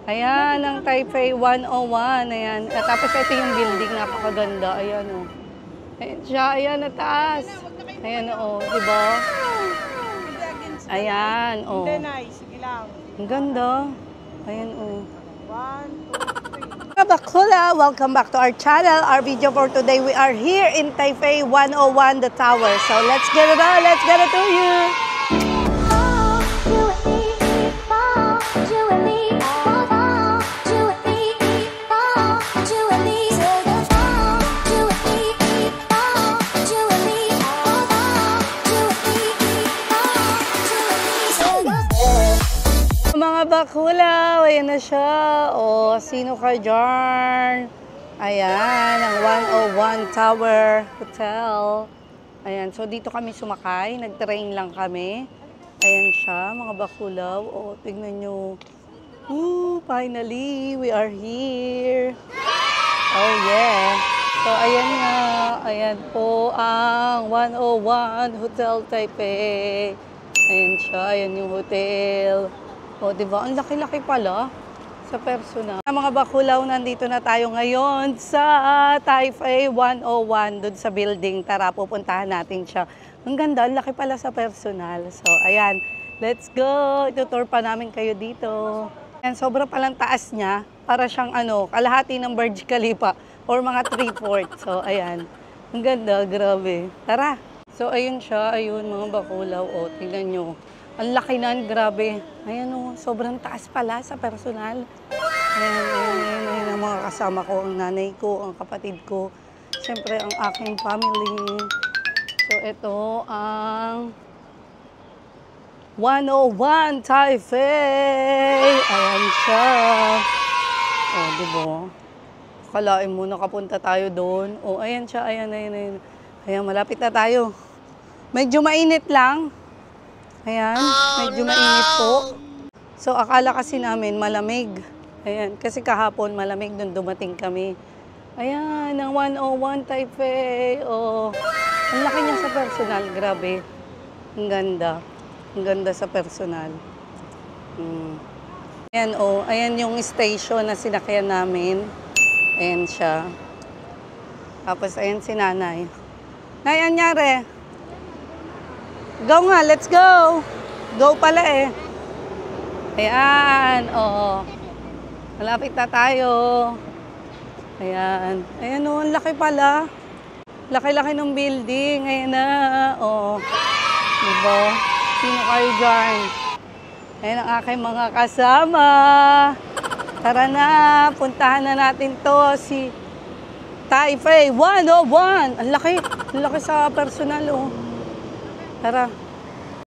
Ayan, ang Taipei 101. Ayan. Tapos ito yung building, napakaganda. Ayan, oh. Ayan siya, ayan, na taas. Ayan, oh, di ba? Ayan, oh. Sige lang. Ang ganda. Ayan, oh. 1, 2, 3. Mga bakula, welcome back to our channel. Our video for today, we are here in Taipei 101, the tower. So let's get it on, let's get it to you. Mga bakula, ayan na siya. O, sino ka dyan? Ayan, ang 101 Tower Hotel. Ayan, so dito kami sumakay. Nag-train lang kami. Ayan siya, mga bakulaw. O, tingnan nyo. Finally, we are here. Oh, yeah. So, ayan nga. Ayan po ang 101 Hotel Taipei. Ayan siya, ayan yung hotel. O, diba? Ang laki-laki pala sa personal. Mga bakulaw, nandito na tayo ngayon sa Taipei 101, doon sa building. Tara, pupuntahan natin siya. Ang ganda, ang laki pala sa personal. So, ayan, let's go. Itutour pa namin kayo dito. Ayan, sobra palang taas niya. Para siyang kalahati ng Burj Khalifa or mga 3/4. So, ayan. Ang ganda, grabe. Tara. So, ayun siya. Ayun, mga bakulaw. O, tingnan nyo. Ang laki na, grabe. Ayan o, sobrang taas pala sa personal. Ayan ang mga kasama ko, ang nanay ko, ang kapatid ko. Siyempre, ang aking family. So, ito ang 101 Taipei. Ayan siya. O, diba? Kalain mo, nakapunta tayo doon. O, ayan siya, ayan. Ayan, malapit na tayo. Medyo mainit lang. Ayan, medyo mainit po. So, akala kasi namin malamig. Ayan, kasi kahapon malamig nung dumating kami. Ayan, ang 101 Taipei. Oh, ang laki niya sa personal, grabe. Ang ganda. Ang ganda sa personal. Ayan, oh, ayan yung station na sinakyan namin. Ayan siya. Tapos, ayan si nanay. Nay, anyari? Go nga, let's go! Go pala eh. Ayan, oo. Malapit na tayo. Ayan. Ayan o, ang laki pala. Laki-laki ng building. Ayan na, oo. Diba? Sino kayo dyan? Ayan ang aking mga kasama. Tara na, puntahan na natin to si Taipei 101. Ang laki sa personal oh. Tara.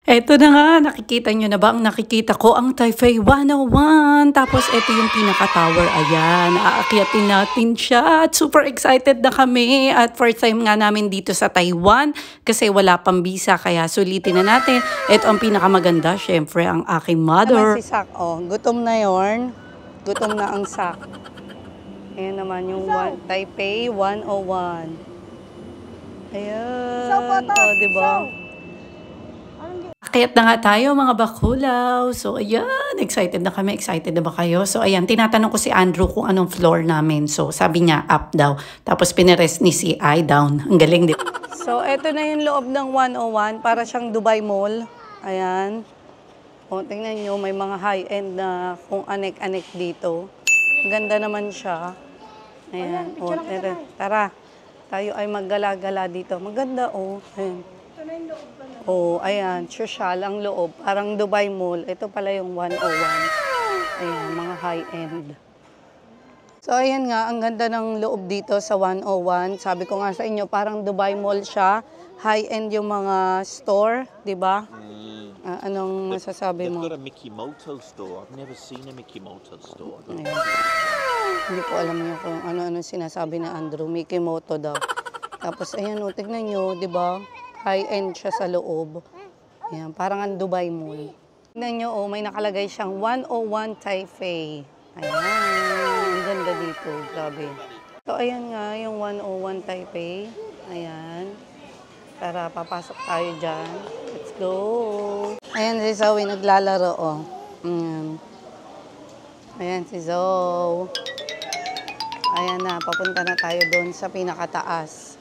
Eto na nga, nakikita nyo na ba? Ang nakikita ko ang Taipei 101. Tapos eto yung pinaka-tower. Ayan, aakyatin natin siya. At super excited na kami. At first time nga namin dito sa Taiwan. Kasi wala pang visa. Kaya sulitin na natin. Eto ang pinakamaganda. Syempre, ang aking mother. Naman si Sak. Oh, gutom na yorn. Gutom na ang Sak. Ayan naman yung Taipei 101. Ayan. O, diba? Akyat na nga tayo mga bakulaw. So ayan, excited na kami. Excited na ba kayo? So ayan, tinatanong ko si Andrew kung anong floor namin. So sabi niya up daw. Tapos pinarest ni si I down. Ang galing din. So eto na yung loob ng 101. Para siyang Dubai Mall. Ayan. O tingnan nyo, may mga high-end na kung anek-anek dito. Ganda naman siya. Ayan. O, tara. Tayo ay maggala-gala dito. Maganda o. Ayan. Oh, ayan, social ang loob. Parang Dubai Mall. Ito pala yung 101. Ayan, mga high-end. So, ayan nga, ang ganda ng loob dito sa 101. Sabi ko nga sa inyo, parang Dubai Mall siya. High-end yung mga store, di ba? Anong masasabi mo? They've got a Mikimoto store. I've never seen a Mikimoto store. Hindi ko alam niyo kung ano-ano sinasabi na Andrew. Mikimoto daw. Tapos, ayan o, tignan nyo, di ba? High-end siya sa loob. Ayan, parang ang Dubai Mall. Tignan nyo, oh, may nakalagay siyang 101 Taipei. Ayan, ang ganda dito. Grabe. So, ayan nga, yung 101 Taipei. Ayan. Tara, papasok tayo dyan. Let's go. Ayan, si Zoe naglalaro, oh. Ayan si Zoe. Ayan na, papunta na tayo doon sa pinakataas.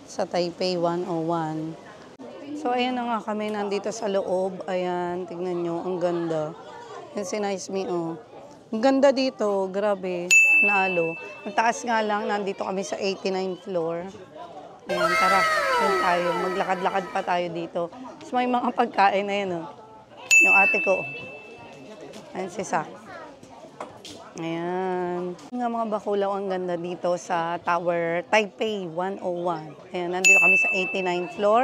Sa Taipei 101. So, ayan na nga kami nandito sa loob. Ayan, tignan nyo, ang ganda. Yan si Nice Me, oh. Ang ganda dito, grabe, nalo. Ang taas nga lang, nandito kami sa 89th floor. Ayan, tara, yun tayo. Maglakad-lakad pa tayo dito. Tapos may mga pagkain na yan, oh. Yung ate ko. Ayan si Sak. Ayan. Nga mga bakulaw, ang ganda dito sa Tower Taipei 101. Ayan, nandito kami sa 89th floor.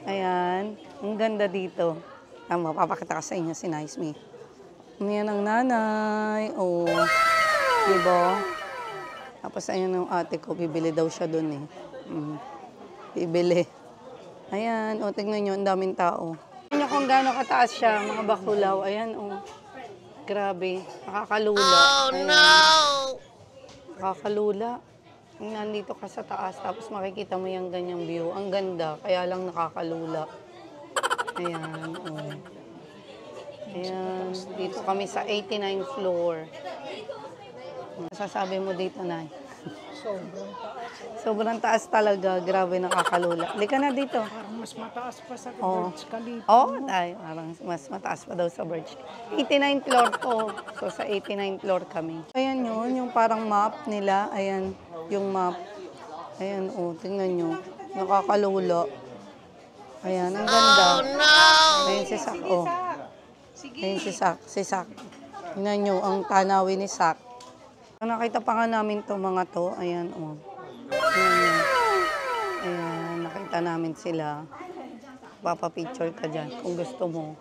Ayan, ang ganda dito. Tama, papakita ko sa inyo si Nice Me. Ayan ang nanay. Oh, diba? Tapos ayan ang ate ko, bibili daw siya dun eh. Bibili. Ayan, o tingnan nyo, ang daming tao. Tingnan nyo kung gaano kataas siya, mga bakulaw. Ayan, oh. Grabe, nakakalula. Oh, no! Nakakalula. Nandito ka sa taas, tapos makikita mo yung ganyang view. Ang ganda, kaya lang nakakalula. Ayan, oh. Ayan, dito kami sa 89th floor. Masasabi mo dito, Nay? Sobrang taas talaga. Grabe, nakakalula. Halika na dito. Parang mas mataas pa sa Oh. Burj Khalifa. Oo, parang mas mataas pa daw sa Burj. 89th floor to. So, sa 89th floor kami. Ayan yun, yung parang map nila. Ayan, yung map. Ayan, oh, tingnan nyo. Nakakalula. Ayan, ang ganda. Oh, no! Ayan si Sak, oh. Ayan si Sak, si Sak. Tingnan nyo, ang tanawin ni Sak. Nakita pa nga namin to mga to. Ayan, oh. Ayan, ayan, nakita namin sila. Papapicture ka dyan kung gusto mo.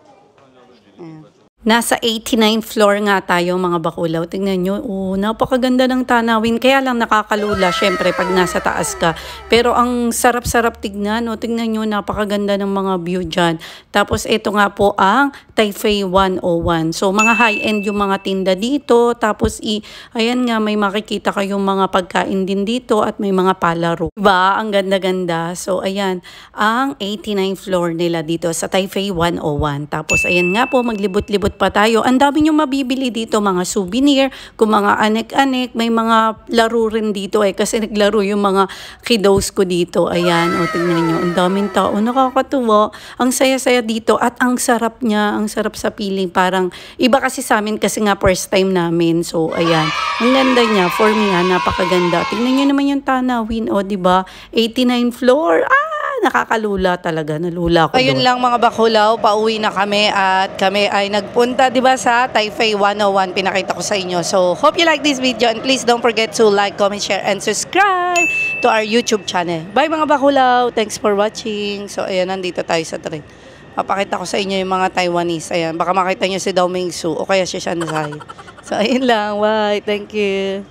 Ayan. Nasa 89th floor nga tayo mga bakulaw. Tingnan nyo, napakaganda ng tanawin. Kaya lang nakakalula, syempre, pag nasa taas ka. Pero ang sarap-sarap tignan. Tingnan nyo, napakaganda ng mga view dyan. Tapos ito nga po ang Taipei 101. So mga high-end yung mga tinda dito. Tapos ayan nga, may makikita kayong mga pagkain din dito at may mga palaro. Diba? Ang ganda-ganda. So ayan, ang 89th floor nila dito sa Taipei 101. Tapos ayan nga po, maglibot-libot pa tayo. Ang dami nyo mabibili dito, mga souvenir, kung mga anek-anek, may mga laro rin dito kasi naglaro yung mga kiddos ko dito. Ayan, o tingnan nyo, ang daming tao, nakakatuwa. Ang saya-saya dito at ang sarap niya, ang sarap sa piling. Parang iba kasi sa amin kasi nga first time namin. So, ayan, ang ganda niya. For me, napakaganda. Tingnan nyo naman yung tanawin, o diba? 89th floor, nakakalula talaga. Nalula ko. Ayun lang mga bakulaw, pauwi na kami at kami ay nagpunta, di ba, sa Taipei 101. Pinakita ko sa inyo. So, hope you like this video and please don't forget to like, comment, share, and subscribe to our YouTube channel. Bye mga bakulaw. Thanks for watching. So, ayan, nandito tayo sa train. Papakita ko sa inyo yung mga Taiwanese. Ayan, baka makita nyo si Dao Mingsu o kaya si Shansai. So, ayun lang. Bye. Thank you.